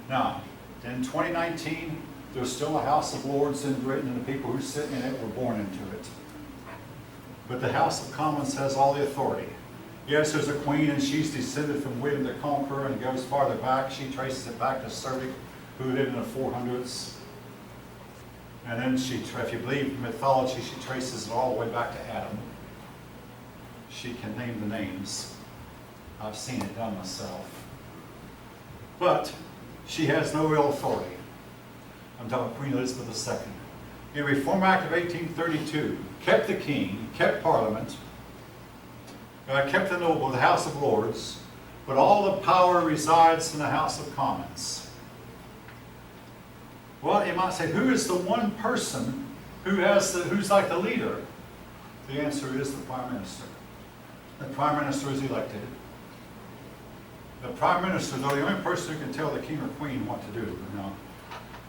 Now, in 2019, there's still a House of Lords in Britain, and the people who sit in it were born into it. But the House of Commons has all the authority. Yes, there's a queen, and she's descended from William the Conqueror, and goes farther back. She traces it back to Cerdic, who lived in the 400s. And then if you believe mythology, she traces it all the way back to Adam. She can name the names. I've seen it done myself. But she has no real authority. I'm talking about Queen Elizabeth II. The Reform Act of 1832 kept the king, kept Parliament, kept the noble, the House of Lords, but all the power resides in the House of Commons. Well, you might say, who is the one person who's like the leader? The answer is the Prime Minister. The Prime Minister is elected. The Prime Minister, though, the only person who can tell the King or Queen what to do. Now,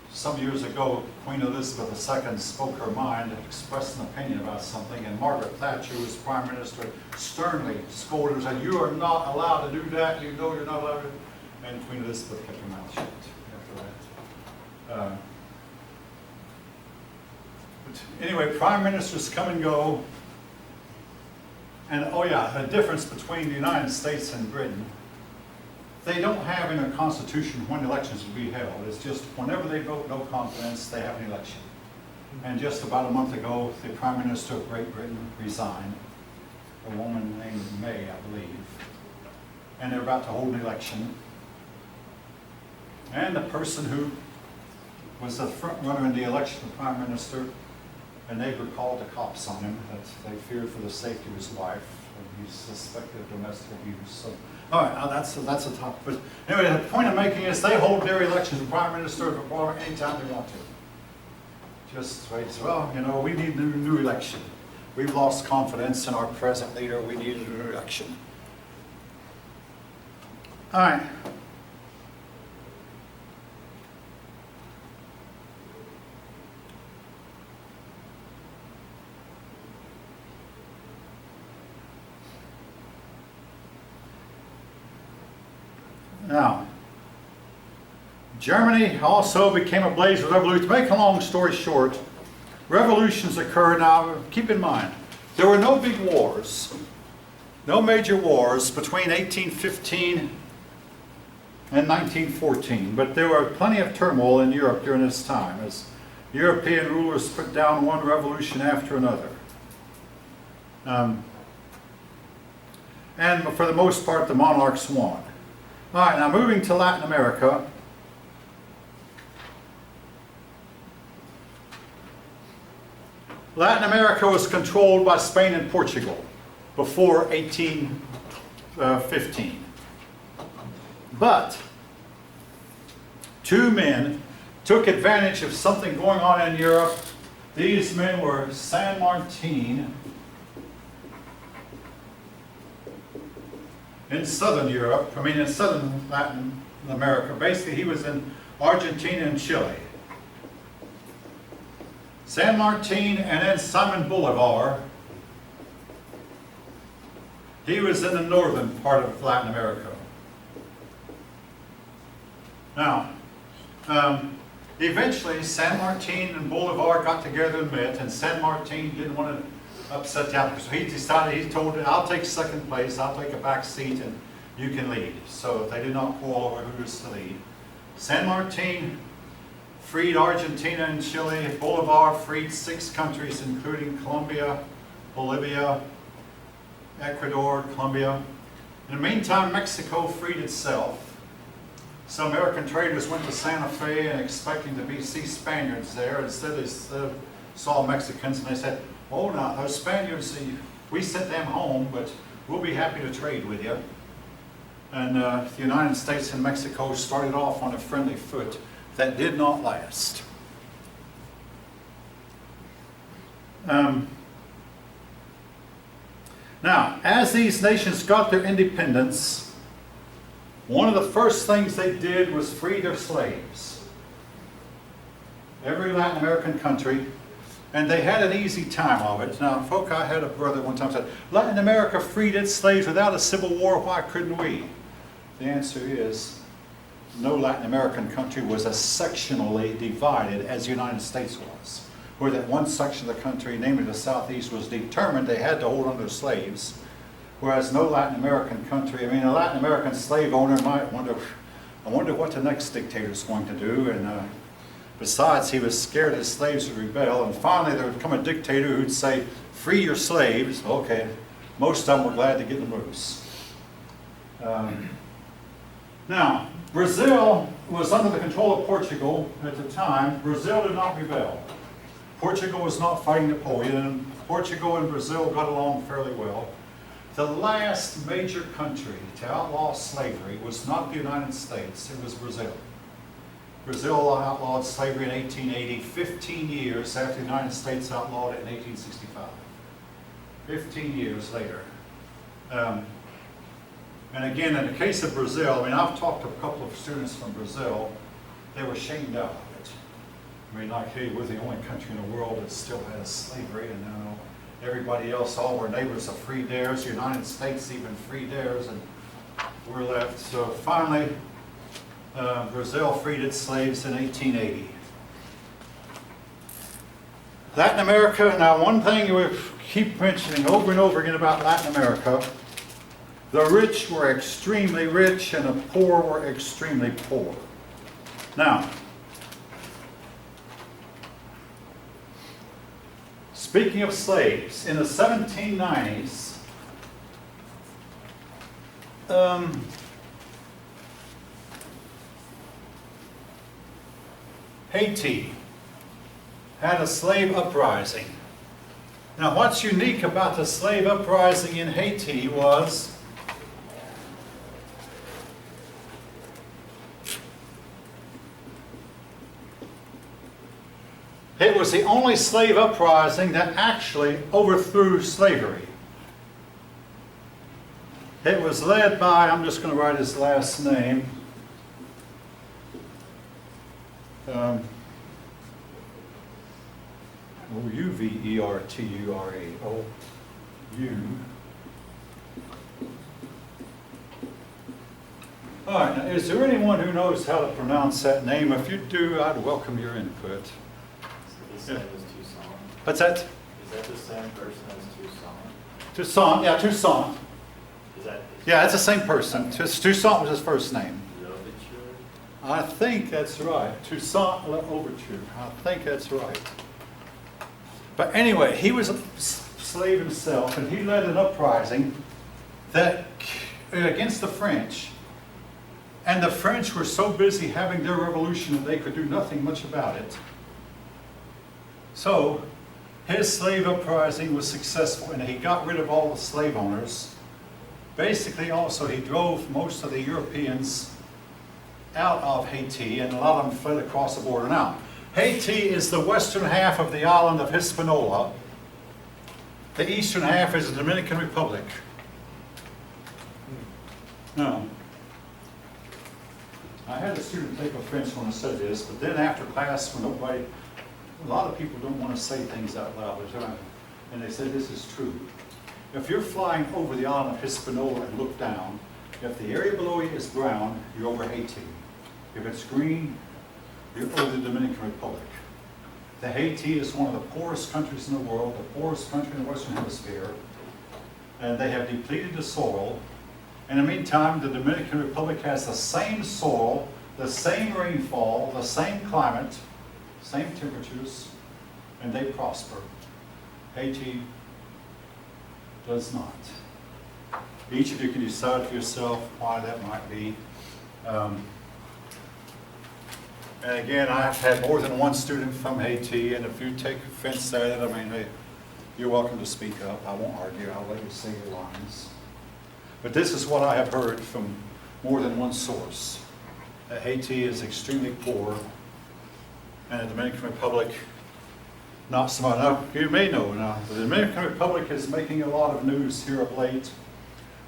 some years ago, Queen Elizabeth II spoke her mind and expressed an opinion about something, and Margaret Thatcher, who was Prime Minister, sternly scolded her and said, "You are not allowed to do that. You know you're not allowed to." And Queen Elizabeth kept her mouth shut after that. But anyway, Prime Ministers come and go. And oh yeah, the difference between the United States and Britain, they don't have in their constitution when elections will be held. It's just whenever they vote no confidence, they have an election. And just about a month ago, the Prime Minister of Great Britain resigned, a woman named May, I believe. And they're about to hold an election. And the person who was the front runner in the election of Prime Minister, a neighbor called the cops on him that they feared for the safety of his wife, and he's suspected of domestic abuse. So, all right, that's a topic. But anyway, the point I'm making is they hold their elections, the Prime Minister of the Parliament, anytime they want to. Just wait. Well, you know, we need a new election. We've lost confidence in our present leader. We need a new election. All right. Now, Germany also became ablaze with revolution. To make a long story short, revolutions occurred. Now, keep in mind, there were no big wars, no major wars between 1815 and 1914, but there were plenty of turmoil in Europe during this time as European rulers put down one revolution after another. And for the most part, the monarchs won. All right, now moving to Latin America. Latin America was controlled by Spain and Portugal before 1815. But two men took advantage of something going on in Europe. These men were San Martin in southern Europe, in southern Latin America. Basically, he was in Argentina and Chile. San Martin and then Simon Bolivar. He was in the northern part of Latin America. Now, eventually San Martin and Bolivar got together and met, and San Martin didn't want to upset the apple. So he decided, he told it, "I'll take second place, I'll take a back seat, and you can lead." So they did not quarrel over who was to lead. San Martin freed Argentina and Chile. Bolivar freed 6 countries, including Colombia, Bolivia, Ecuador, Colombia. In the meantime, Mexico freed itself. Some American traders went to Santa Fe and expecting to see Spaniards there. Instead, they saw Mexicans and they said, "Oh, now, those Spaniards, we sent them home, but we'll be happy to trade with you." And the United States and Mexico started off on a friendly foot that did not last. Now, as these nations got their independence, one of the first things they did was free their slaves. Every Latin American country. And they had an easy time of it. Now, folk, I had a brother one time said, "Latin America freed its slaves without a civil war, why couldn't we?" The answer is, no Latin American country was as sectionally divided as the United States was, where that one section of the country, namely the Southeast, was determined they had to hold on to slaves, whereas no Latin American country, I mean, a Latin American slave owner might wonder, I wonder what the next dictator is going to do, and besides, he was scared his slaves would rebel, and finally there would come a dictator who'd say, free your slaves. Okay, most of them were glad to get them loose. Now, Brazil was under the control of Portugal at the time. Brazil did not rebel. Portugal was not fighting Napoleon. Portugal and Brazil got along fairly well. The last major country to outlaw slavery was not the United States, it was Brazil. Brazil outlawed slavery in 1880, 15 years after the United States outlawed it in 1865. 15 years later. And again, in the case of Brazil, I mean, I've talked to a couple of students from Brazil, they were shamed out of it. I mean, like, hey, we're the only country in the world that still has slavery, and everybody else, all our neighbors have freed theirs, the United States even freed theirs, and we're left. So finally, Brazil freed its slaves in 1880. Latin America, now one thing we keep mentioning over and over again about Latin America, the rich were extremely rich and the poor were extremely poor. Now, speaking of slaves, in the 1790s, Haiti had a slave uprising. Now, what's unique about the slave uprising in Haiti was it was the only slave uprising that actually overthrew slavery. It was led by, I'm just going to write his last name, Uvertura. All right, now is there anyone who knows how to pronounce that name? If you do, I'd welcome your input. Is it the same as Toussaint? What's that? Is that the same person as Toussaint? Toussaint, yeah, Toussaint. Is Yeah, it's the same person. Toussaint was his first name. Louverture? I think that's right. Toussaint Louverture. I think that's right. But anyway, he was a slave himself, and he led an uprising that against the French. And the French were so busy having their revolution that they could do nothing much about it. So his slave uprising was successful, and he got rid of all the slave owners. Basically, also, he drove most of the Europeans out of Haiti, and a lot of them fled across the border. Now, Haiti is the western half of the island of Hispaniola. The eastern half is the Dominican Republic. Now, I had a student take offense when I said this, but then after class, when a lot of people don't want to say things out loud, and they said this is true. If you're flying over the island of Hispaniola and look down, if the area below you is brown, you're over Haiti. If it's green, you're over the Dominican Republic. The Haiti is one of the poorest countries in the world, the poorest country in the Western Hemisphere, and they have depleted the soil. In the meantime, the Dominican Republic has the same soil, the same rainfall, the same climate, same temperatures, and they prosper. Haiti does not. Each of you can decide for yourself why that might be. And again, I've had more than one student from Haiti, and if you take offense at it, I mean, hey, you're welcome to speak up. I won't argue. I'll let you say your lines. But this is what I have heard from more than one source. That Haiti is extremely poor, and the Dominican Republic, not so much. Now, you may know now, the Dominican Republic is making a lot of news here of late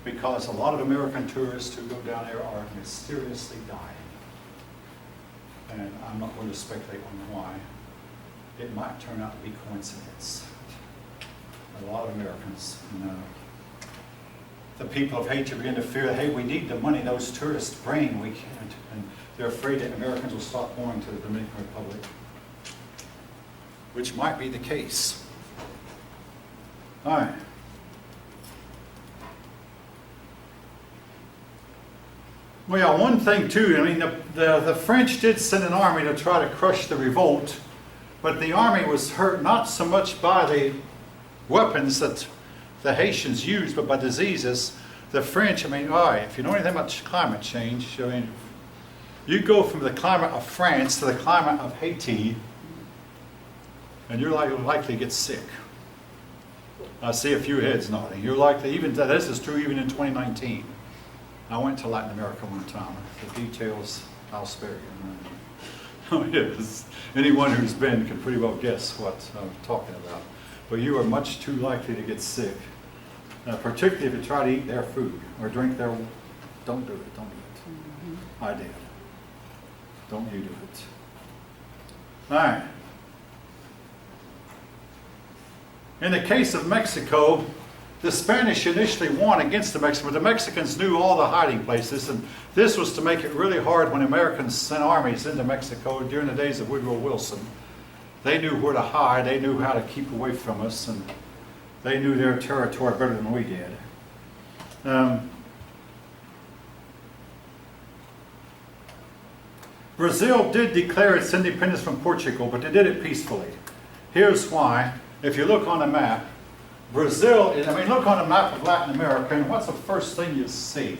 because a lot of American tourists who go down there are mysteriously dying. And I'm not going to speculate on why. It might turn out to be coincidence. A lot of Americans, the people of Haiti begin to fear, hey, we need the money those tourists bring, we can't. And they're afraid that Americans will stop going to the Dominican Republic, which might be the case. All right. Well, yeah, one thing too, I mean, the French did send an army to try to crush the revolt, but the army was hurt not so much by the weapons that the Haitians used, but by diseases. The French, I mean, all right, if you know anything about climate change, I mean, you go from the climate of France to the climate of Haiti, and you're likely to get sick. I see a few heads nodding. You're likely, even this is true even in 2019. I went to Latin America one time. The details, I'll spare you. Oh, yes. Anyone who's been can pretty well guess what I'm talking about. But you are much too likely to get sick, particularly if you try to eat their food or drink their. Don't do it. Don't do it. I did. Don't you do it. All right. In the case of Mexico, the Spanish initially won against the Mexicans, but the Mexicans knew all the hiding places, and this was to make it really hard when Americans sent armies into Mexico during the days of Woodrow Wilson. They knew where to hide, they knew how to keep away from us, and they knew their territory better than we did. Brazil did declare its independence from Portugal, but they did it peacefully. Here's why. If you look on a map, Brazil is, I mean, look on a map of Latin America, and what's the first thing you see?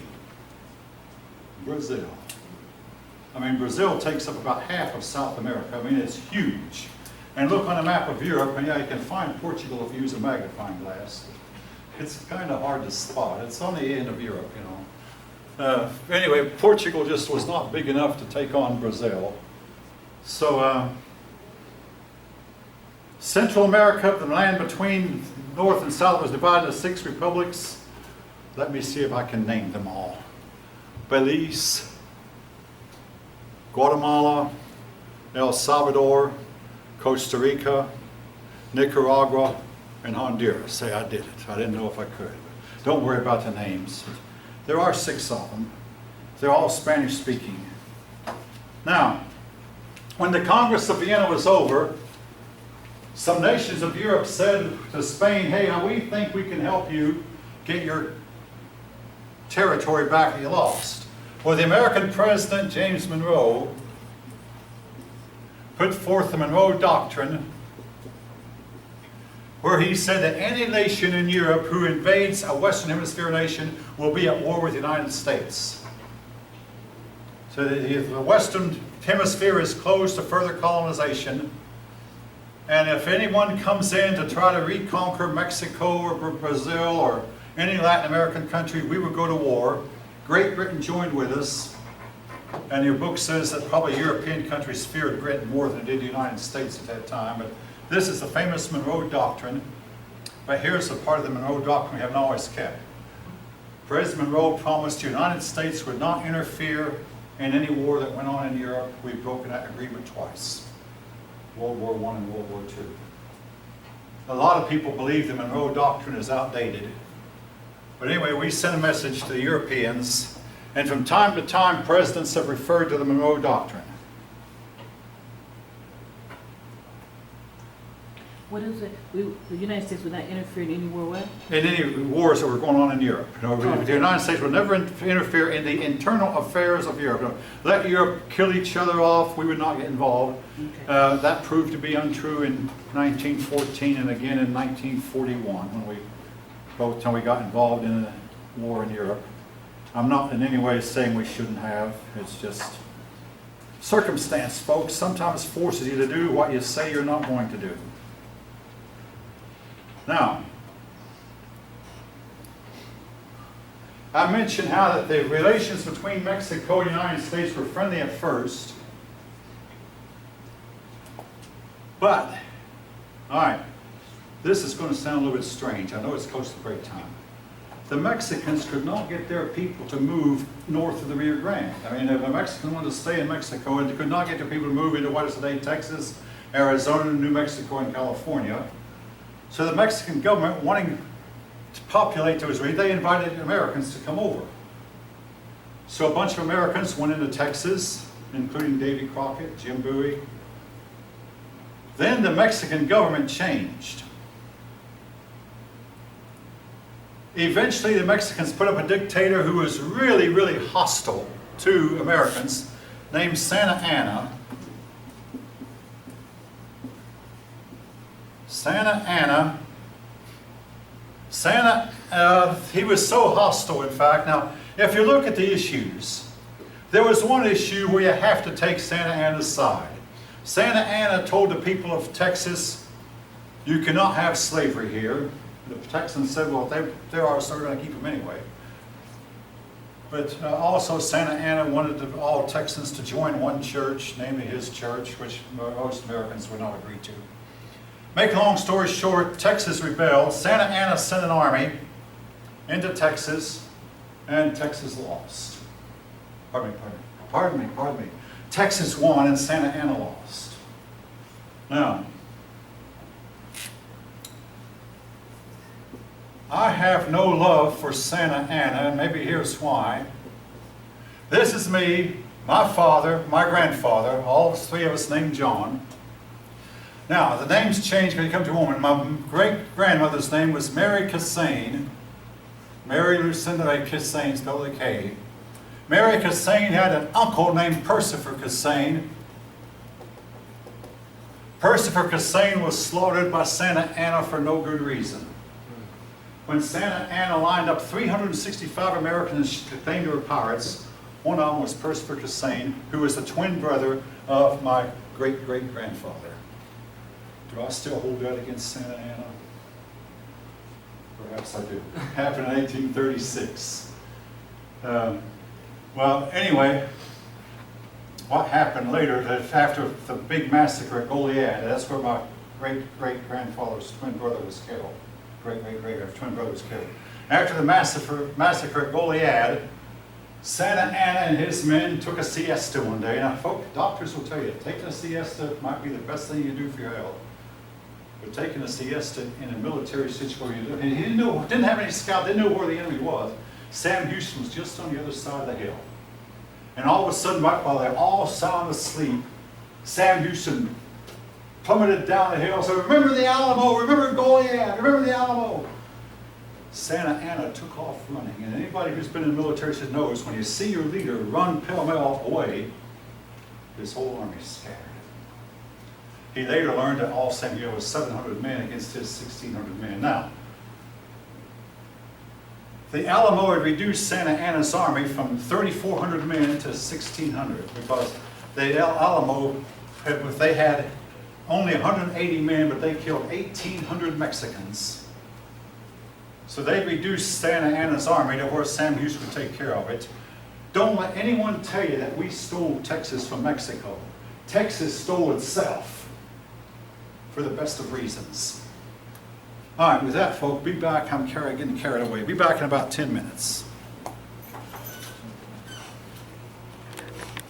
Brazil. I mean, Brazil takes up about half of South America. I mean, it's huge. And look on a map of Europe, and yeah, you can find Portugal if you use a magnifying glass. It's kind of hard to spot. It's on the end of Europe, you know. Anyway, Portugal just was not big enough to take on Brazil. So, Central America, the land between North and South, was divided into 6 republics. Let me see if I can name them all. Belize, Guatemala, El Salvador, Costa Rica, Nicaragua, and Honduras. Say I did it. I didn't know if I could. Don't worry about the names. There are 6 of them. They're all Spanish speaking. Now, when the Congress of Vienna was over, some nations of Europe said to Spain, hey, we think we can help you get your territory back that you lost. Well, the American President, James Monroe, put forth the Monroe Doctrine, where he said that any nation in Europe who invades a Western Hemisphere nation will be at war with the United States. So the Western Hemisphere is closed to further colonization. And if anyone comes in to try to reconquer Mexico or Brazil or any Latin American country, we would go to war. Great Britain joined with us. And your book says that probably European countries feared Britain more than it did the United States at that time. But this is the famous Monroe Doctrine. But here's the part of the Monroe Doctrine we haven't always kept. President Monroe promised the United States would not interfere in any war that went on in Europe. We've broken that agreement twice. World War I and World War II. A lot of people believe the Monroe Doctrine is outdated. But anyway, we sent a message to the Europeans, and from time to time, presidents have referred to the Monroe Doctrine. What is it? The United States would not interfere in any war what? In any wars that were going on in Europe. You know, the United States would never interfere in the internal affairs of Europe. You know, let Europe kill each other off, we would not get involved. Okay. That proved to be untrue in 1914 and again in 1941 when both time we got involved in a war in Europe. I'm not in any way saying we shouldn't have. It's just circumstance, folks. Sometimes forces you to do what you say you're not going to do. Now, I mentioned how that the relations between Mexico and the United States were friendly at first. But, all right, this is going to sound a little bit strange. I know it's close to break time. The Mexicans could not get their people to move north of the Rio Grande. I mean, if a Mexican wanted to stay in Mexico, and they could not get their people to move into what is today Texas, Arizona, New Mexico, and California. So the Mexican government, wanting to populate those regions, they invited Americans to come over. So a bunch of Americans went into Texas, including Davy Crockett, Jim Bowie. Then the Mexican government changed. Eventually, the Mexicans put up a dictator who was really, really hostile to Americans, named Santa Anna. He was so hostile, in fact. Now, if you look at the issues, there was one issue where you have to take Santa Anna's side. Santa Anna told the people of Texas, you cannot have slavery here. The Texans said, well, they are, so we're going to keep them anyway. But also Santa Anna wanted all Texans to join one church, namely his church, which most Americans would not agree to. Make a long story short, Texas rebelled. Santa Anna sent an army into Texas, and Texas lost. Pardon me. Texas won and Santa Anna lost. Now, I have no love for Santa Anna, and maybe here's why. This is me, my father, my grandfather, all three of us named John. Now, the names change when you come to a woman. My great-grandmother's name was Mary Cassane. Mary Lucinda Cassane, spelled with a K. Mary Cassane had an uncle named Percifer Cassane. Percifer Cassane was slaughtered by Santa Anna for no good reason. When Santa Anna lined up 365 Americans to claim they were pirates, one of them was Percifer Cassane, who was the twin brother of my great-great-grandfather. Do I still hold that against Santa Anna? Perhaps I do. Happened in 1836. Well, anyway, what happened later, that after the big massacre at Goliad, that's where my great-great-grandfather's twin brother was killed. Twin brother was killed. After the massacre at Goliad, Santa Anna and his men took a siesta one day. Now, folks, doctors will tell you, taking a siesta might be the best thing you do for your health. But taking a siesta in a military situation, and he didn't have any scout, didn't know where the enemy was. Sam Houston was just on the other side of the hill. And all of a sudden, right while they're all sound asleep, Sam Houston plummeted down the hill, said, remember the Alamo, remember Goliad, remember the Alamo. Santa Anna took off running, and anybody who's been in the military knows when you see your leader run pell-mell away, his whole army scattered. He later learned that all Sam Houston was 700 men against his 1,600 men. Now, the Alamo had reduced Santa Anna's army from 3,400 men to 1,600 because the Alamo, they had only 180 men, but they killed 1,800 Mexicans. So they reduced Santa Anna's army to where Sam Houston would take care of it. Don't let anyone tell you that we stole Texas from Mexico. Texas stole itself for the best of reasons. All right, with that, folks, be back. I'm getting carried away. Be back in about 10 minutes.